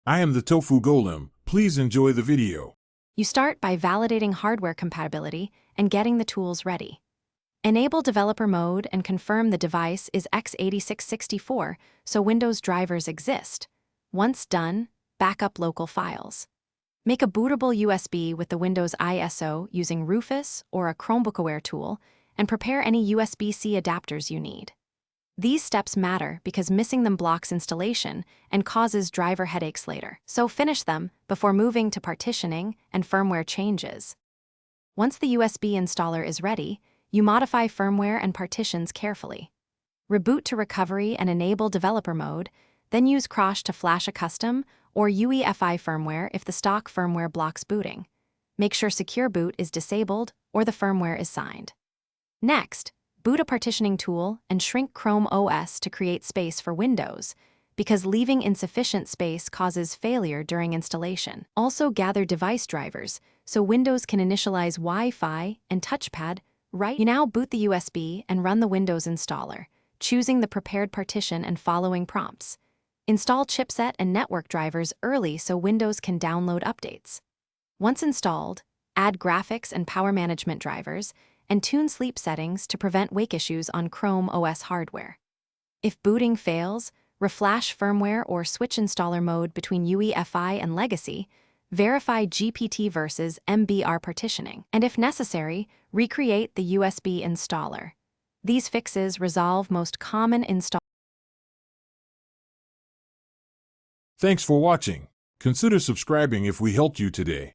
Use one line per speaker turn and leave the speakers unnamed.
I am the Tofu Golem. Please enjoy the video.
You start by validating hardware compatibility and getting the tools ready. Enable developer mode and confirm the device is x86-64 so Windows drivers exist. Once done, backup local files. Make a bootable USB with the Windows ISO using Rufus or a Chromebook-aware tool and prepare any USB-C adapters you need. These steps matter because missing them blocks installation and causes driver headaches later, so finish them before moving to partitioning and firmware changes. Once the USB installer is ready, you modify firmware and partitions carefully. Reboot to recovery and enable developer mode, then use Crash to flash a custom or UEFI firmware if the stock firmware blocks booting. Make sure Secure Boot is disabled or the firmware is signed. Next, boot a partitioning tool and shrink Chrome OS to create space for Windows, because leaving insufficient space causes failure during installation. Also gather device drivers so Windows can initialize Wi-Fi and touchpad right. You now boot the USB and run the Windows installer, choosing the prepared partition and following prompts. Install chipset and network drivers early so Windows can download updates. Once installed, add graphics and power management drivers and tune sleep settings to prevent wake issues on Chrome OS hardware. If booting fails, reflash firmware or switch installer mode between UEFI and legacy, verify GPT versus MBR partitioning, and if necessary, recreate the USB installer. These fixes resolve most common install.
Thanks for watching. Consider subscribing if we helped you today.